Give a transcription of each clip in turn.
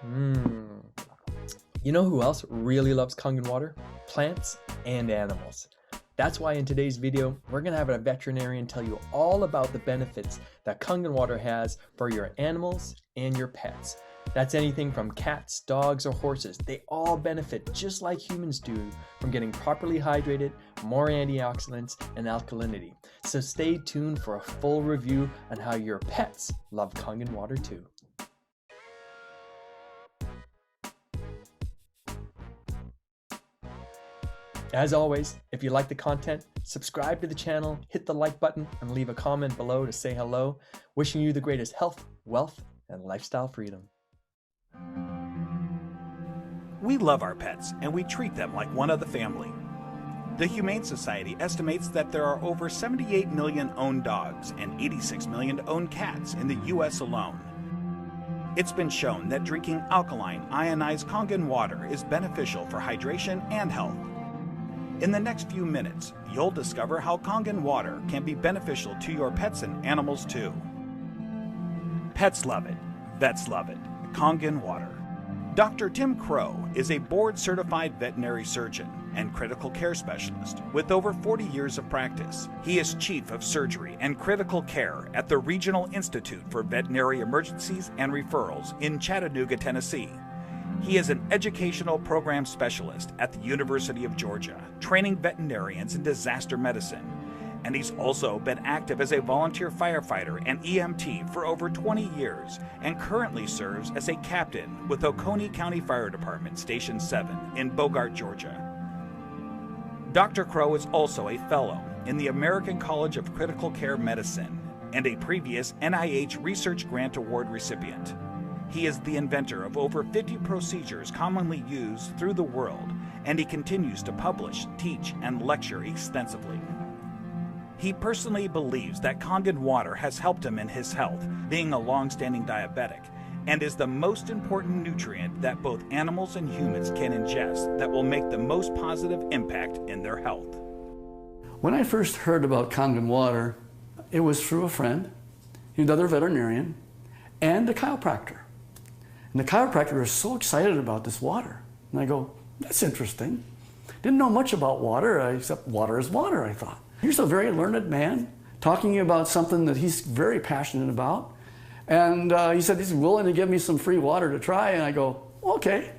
Mmm. You know who else really loves Kangen water? Plants and animals. That's why in today's video, we're going to have a veterinarian tell you all about the benefits that Kangen water has for your animals and your pets. That's anything from cats, dogs, or horses. They all benefit just like humans do from getting properly hydrated, more antioxidants, and alkalinity. So stay tuned for a full review on how your pets love Kangen water too. As always, if you like the content, subscribe to the channel, hit the like button, and leave a comment below to say hello. Wishing you the greatest health, wealth, and lifestyle freedom. We love our pets, and we treat them like one of the family. The Humane Society estimates that there are over 78 million owned dogs and 86 million owned cats in the U.S. alone. It's been shown that drinking alkaline, ionized Kangen water is beneficial for hydration and health. In the next few minutes, you'll discover how Kangen water can be beneficial to your pets and animals too. Pets love it. Vets love it. Kangen water. Dr. Tim Crow is a board-certified veterinary surgeon and critical care specialist with over 40 years of practice. He is Chief of Surgery and Critical Care at the Regional Institute for Veterinary Emergencies and Referrals in Chattanooga, Tennessee. He is an educational program specialist at the University of Georgia, training veterinarians in disaster medicine. And he's also been active as a volunteer firefighter and EMT for over 20 years and currently serves as a captain with Oconee County Fire Department Station 7 in Bogart, Georgia. Dr. Crow is also a fellow in the American College of Critical Care Medicine and a previous NIH Research Grant Award recipient. He is the inventor of over 50 procedures commonly used through the world, and he continues to publish, teach, and lecture extensively. He personally believes that Kangen water has helped him in his health, being a long-standing diabetic, and is the most important nutrient that both animals and humans can ingest that will make the most positive impact in their health. When I first heard about Kangen water, it was through a friend, another veterinarian, and a chiropractor. And the chiropractor was so excited about this water. And I go, that's interesting. Didn't know much about water, except water is water, I thought. Here's a very learned man talking about something that he's very passionate about. And he said he's willing to give me some free water to try. And I go, okay,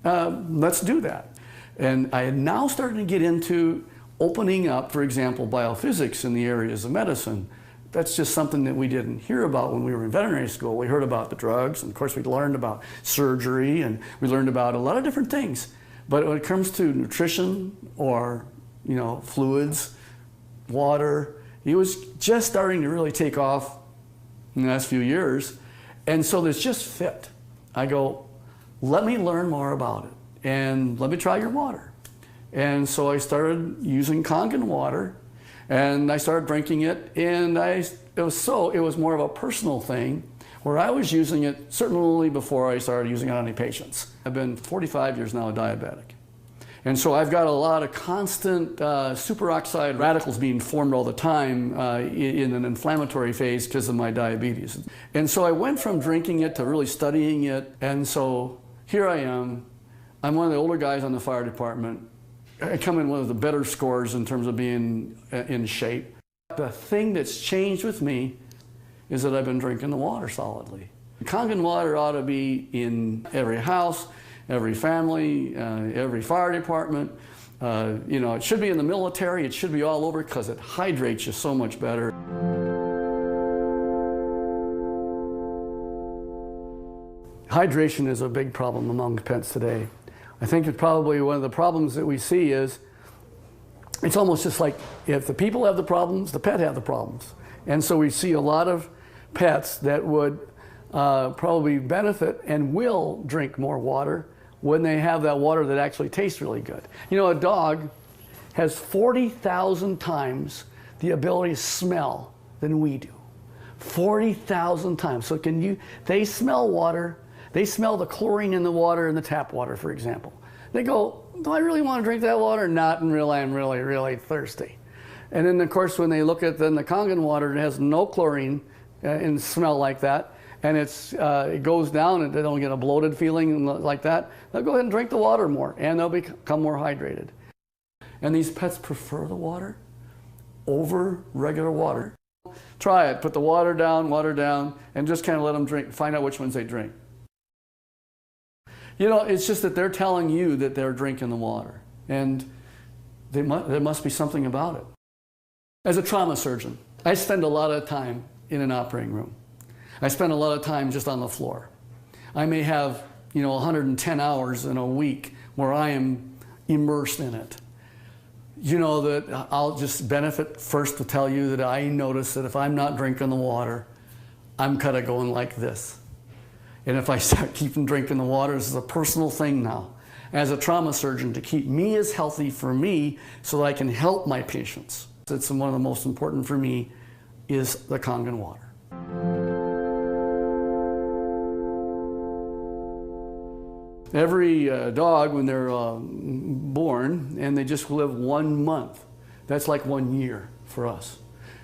let's do that. And I had now started to get into opening up, for example, biophysics in the areas of medicine. That's just something that we didn't hear about when we were in veterinary school. We heard about the drugs, and of course we learned about surgery, and we learned about a lot of different things. But when it comes to nutrition or, fluids, water, it was just starting to really take off in the last few years. And so this just fit. I go, let me learn more about it, and let me try your water. And so I started using Kangen water, and I started drinking it, and it was more of a personal thing where I was using it certainly before I started using it on any patients. I've been 45 years now diabetic. And so I've got a lot of constant superoxide radicals being formed all the time in an inflammatory phase because of my diabetes. And so I went from drinking it to really studying it, and so here I am. I'm one of the older guys on the fire department. I come in with the better scores in terms of being in shape. The thing that's changed with me is that I've been drinking the water solidly. Kangen water ought to be in every house, every family, every fire department. It should be in the military. It should be all over because it hydrates you so much better. Hydration is a big problem among pets today. I think that probably one of the problems that we see is it's almost just like if the people have the problems, the pet have the problems. And so we see a lot of pets that would probably benefit and will drink more water when they have that water that actually tastes really good. A dog has 40,000 times the ability to smell than we do. 40,000 times. So they smell water. They smell the chlorine in the water in the tap water, for example. They go, do I really want to drink that water? Not until I'm really, really thirsty. And then, of course, when they look at the Kangen water, it has no chlorine and smell like that. and it goes down and they don't get a bloated feeling like that, they'll go ahead and drink the water more and they'll become more hydrated. And these pets prefer the water over regular water. Try it. Put the water down, and just kind of let them drink. Find out which ones they drink. You know, it's just that they're telling you that they're drinking the water, and there must be something about it. As a trauma surgeon, I spend a lot of time in an operating room. I spend a lot of time just on the floor. I may have, 110 hours in a week where I am immersed in it. You know that I'll just benefit first to tell you that I notice that if I'm not drinking the water, I'm kind of going like this. And if I start keeping drinking the water, this is a personal thing now, as a trauma surgeon, to keep me as healthy for me so that I can help my patients. It's one of the most important for me is the Kangen water. Every dog, when they're born and they just live 1 month, that's like 1 year for us.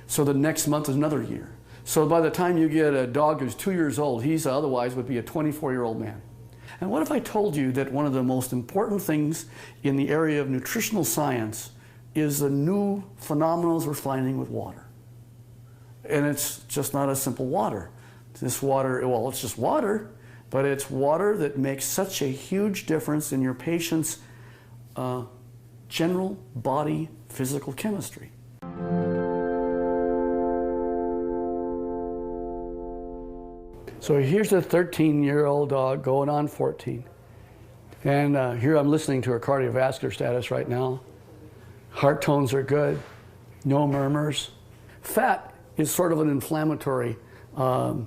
So the next month is another year. So by the time you get a dog who's 2 years old, he's otherwise would be a 24-year-old man. And what if I told you that one of the most important things in the area of nutritional science is the new phenomena we're finding with water? And it's just not a simple water. This water, well, it's just water, but it's water that makes such a huge difference in your patient's general body physical chemistry. So here's a 13-year-old dog going on 14. And here I'm listening to her cardiovascular status right now. Heart tones are good, no murmurs. Fat is sort of an inflammatory, I'll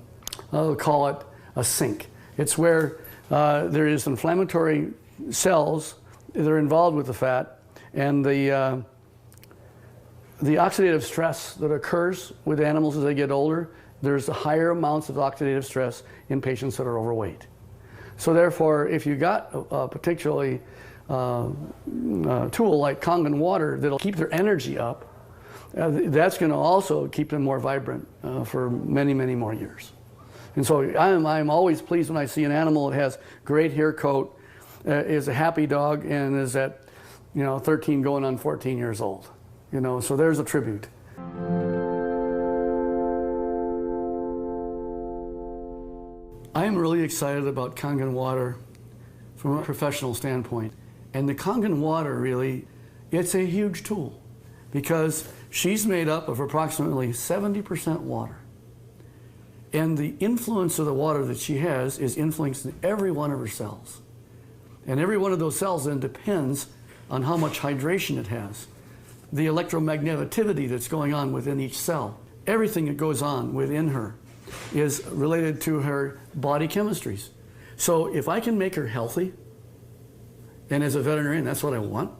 call it a sink. It's where there is inflammatory cells that are involved with the fat, and the oxidative stress that occurs with animals as they get older, there's higher amounts of oxidative stress in patients that are overweight. So therefore, if you got a particularly tool like Kangen water that'll keep their energy up, that's going to also keep them more vibrant for many, many more years. And so I'm always pleased when I see an animal that has great hair coat, is a happy dog, and is at 13 going on 14 years old. So there's a tribute. I am really excited about Kangen water from a professional standpoint. And the Kangen water really, it's a huge tool because she's made up of approximately 70% water. And the influence of the water that she has is influencing every one of her cells. And every one of those cells then depends on how much hydration it has. The electromagnetivity that's going on within each cell. Everything that goes on within her is related to her body chemistries. So if I can make her healthy, and as a veterinarian, that's what I want.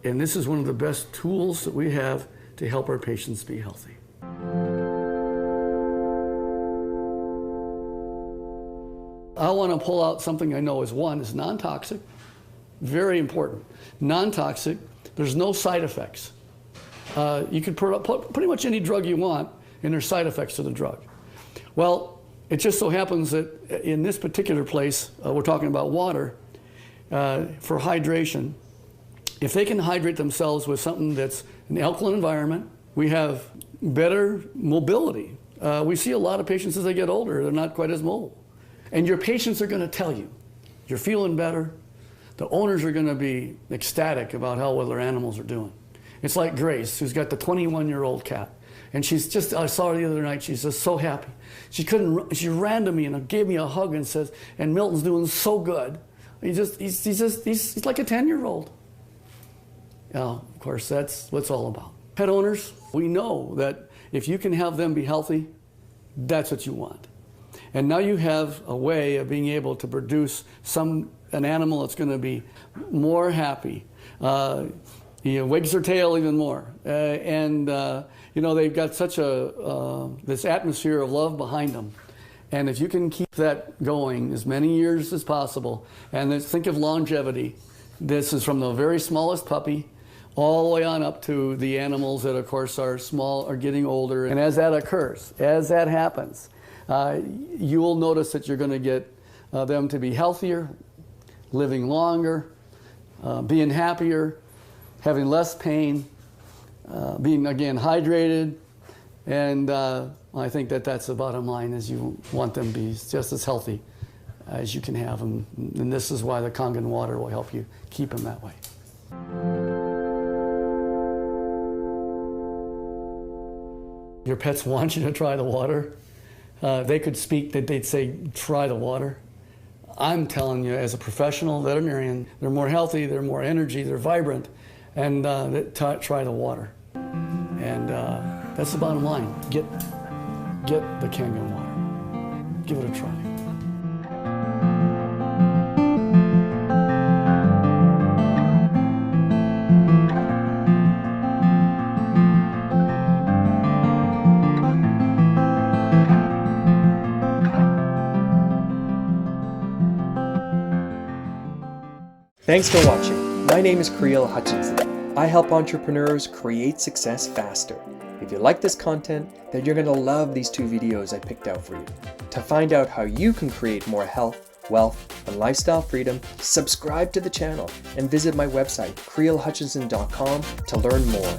And this is one of the best tools that we have to help our patients be healthy. I want to pull out something I know is non-toxic, very important. Non-toxic, there's no side effects. You can put pretty much any drug you want, and there's side effects to the drug. Well, it just so happens that in this particular place, we're talking about water, for hydration. If they can hydrate themselves with something that's an alkaline environment, we have better mobility. We see a lot of patients as they get older, they're not quite as mobile. And your patients are going to tell you, you're feeling better. The owners are going to be ecstatic about how well their animals are doing. It's like Grace, who's got the 21-year-old cat. And she's just, I saw her the other night, she's just so happy. She ran to me and gave me a hug and says, and Milton's doing so good. He's like a 10-year-old. Of course, that's what it's all about. Pet owners, we know that if you can have them be healthy, that's what you want. And now you have a way of being able to produce an animal that's going to be more happy, wags their tail even more, they've got such this atmosphere of love behind them. And if you can keep that going as many years as possible, and think of longevity, this is from the very smallest puppy all the way on up to the animals that, of course, are small, are getting older. And as that occurs, as that happens, you will notice that you're going to get them to be healthier, living longer, being happier, having less pain, being, again, hydrated. And I think that that's the bottom line, is you want them to be just as healthy as you can have them. And this is why the Kangen water will help you keep them that way. Your pets want you to try the water. They could speak, that they'd say, try the water. I'm telling you, as a professional veterinarian, they're more healthy, they're more energy, they're vibrant, and try the water. And that's the bottom line. Get the Kangen water. Give it a try. Thanks for watching. My name is Creel Hutchinson. I help entrepreneurs create success faster. If you like this content, then you're going to love these 2 videos I picked out for you. To find out how you can create more health, wealth, and lifestyle freedom, subscribe to the channel and visit my website, creelhutchinson.com, to learn more.